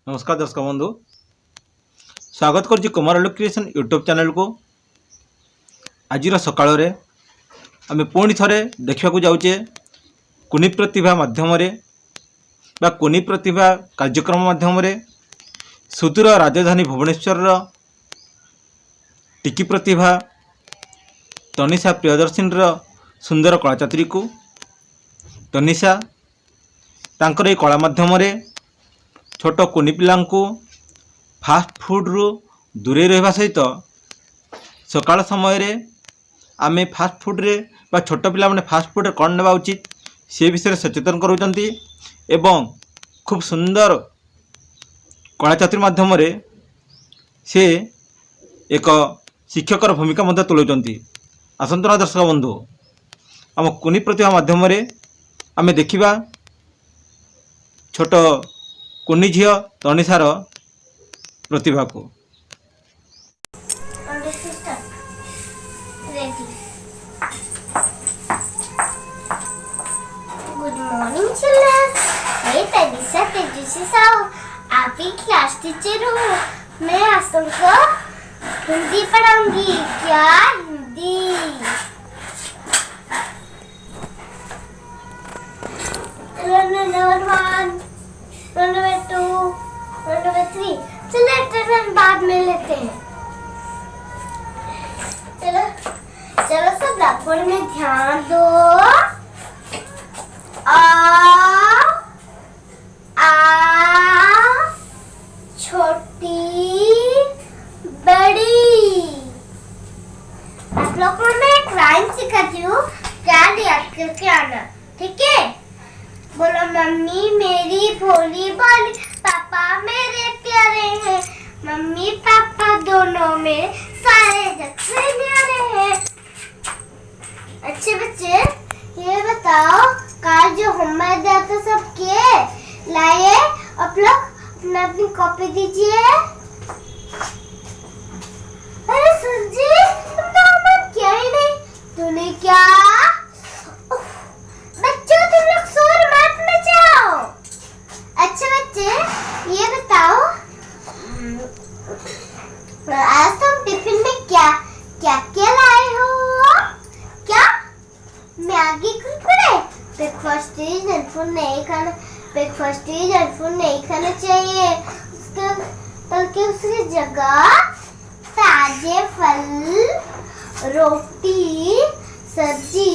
नमस्कार दर्शक बंधु, स्वागत कर Kumar Alok creation YouTube channel को। आज सकाल आम पुणी थे देखा जाऊे कुनी प्रतिभा माध्यम कुनी प्रतिभा कार्यक्रम माध्यम सुदूर राजधानी भुवनेश्वर टिकी प्रतिभा तनिषा प्रियदर्शन सुंदर कलाचात्री को तनिषा तांकर ये कला माध्यम छोट कुनी पिला फास्ट फूड रु दूरे रहा सहित सकाल समय आमे फास्ट फूड रे बा छोट पिला माने फास्ट फूड कौन नेबा उचित से विषय सचेतन करूचंती एवं खूब सुंदर कलाचात्री माध्यम से एक शिक्षकर भूमिका मध्य तुलाउचंती। आसंतना दर्शक बंधु, आम कुनी प्रतिभा माध्यम आमे देखिबा छोट कुनी झियो तनिषार प्रतिभा को। गुड मॉर्निंग चिल्ड्रन, मैं तनिषा तेजस्वी साहू आपकी क्लास टीचर हूँ। मैं आज तुमको हिंदी पढ़ाऊंगी। क्या Hindi? Roll number 1, roll number 2, roll number 3। चलो टर्न बाद में लेते हैं। चलो चलो सब ब्लैकबोर्ड में ध्यान दो। छोटी बड़ी। आप लोग को मैं एक राइम सिखाती हूँ, याद करके आना, ठीक है? बोलो मम्मी मेरी भोली भाली, पापा मेरे प्यारे हैं, मम्मी पापा दोनों में सारे जग से न्यारे हैं। अच्छे बच्चे, ये बताओ कल जो होमवर्क दिया था सबके लाए? आप लोग अपना अपनी कॉपी दीजिए। अरे सुजी, तुमने होमवर्क किया ही नहीं। तूने क्या? बच्चों तुम लोग शोर मत मचाओ। अच्छा बच्चे, ये बताओ आज तुम टिफिन में क्या क्या क्या लाए हो? क्या? Maggi Kurkure? Breakfast is junk food नहीं खाना, ब्रेकफास्ट इज जंक फूड नहीं खाना चाहिए। बल्कि उसकी जगह ताजे फल, रोटी, सब्जी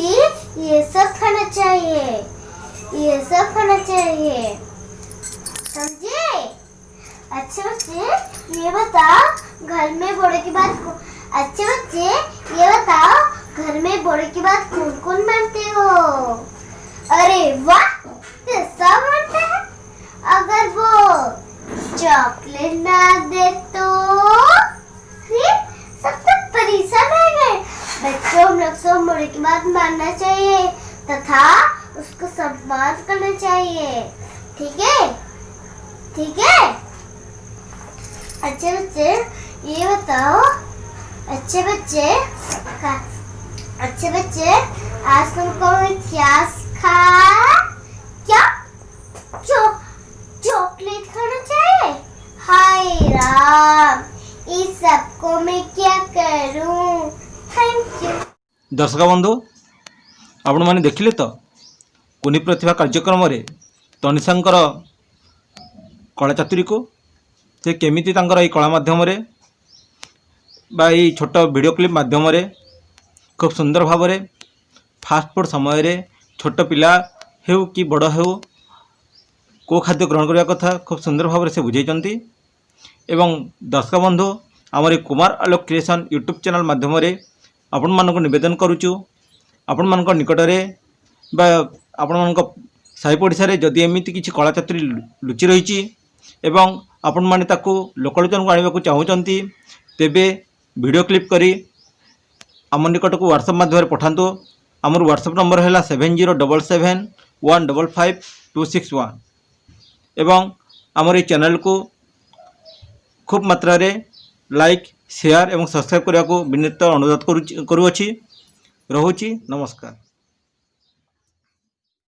ये सब खाना चाहिए, ये सब खाना चाहिए, समझे? अच्छे बच्चे, ये बताओ घर में बड़े की बात अच्छे बच्चे, ये बताओ घर में बड़े की बात कौन कौन मानते हो? अरे वाह, तो सब मानते हैं। अगर वो चॉकलेट ना दे तो फिर सब तो परेशान हो गए। बच्चों हम लोग सब बड़े की बात मानना चाहिए तथा उसको सम्मान करना चाहिए, ठीक है? ठीक है? अच्छे बच्चे, ये बताओ अच्छे बच्चे आज तुमको क्या सिखाया? क्या? चॉकलेट खाना चाहिए? हाय राम, इस सबको मैं क्या करूं? Thank you. दर्शक बंधु, आपण मैंने देखिले तो कुनी प्रतिभा कार्यक्रम रे तनिषांकर कलाचातुरी को से केमिति तांकर ई कला माध्यम रे बा ई छोट वीडियो क्लिप माध्यम रे खूब सुंदर भाव में फास्ट फूड समय रे छोट पिला हेउ कि बड़ हेउ को खाद्य ग्रहण करने कथा खूब सुंदर भाव से बुझाई। एवं दर्शक बंधु, आमर ये Kumar Alok creation YouTube channel माध्यम आपण मानक निवेदन करुचु, आपण मानक निकट में बा आपण मानक साही पड़िशा रे जदि एमिति किछि कलाचातुरी लुचि रही एवं आपण माने ताकू लोकलोचन को आनिबा को चाहूचंती, तेबे वीडियो क्लिप करी आम निकट को व्हाट्सएप माध्यम पठातु। आमर व्हाट्सएप नंबर है 7077155261 एवं आमर ये चैनल को खूब मात्रा रे लाइक, शेयर एवं सब्सक्राइब करने को विनीत अनुरोध करुँची। रहुची, नमस्कार।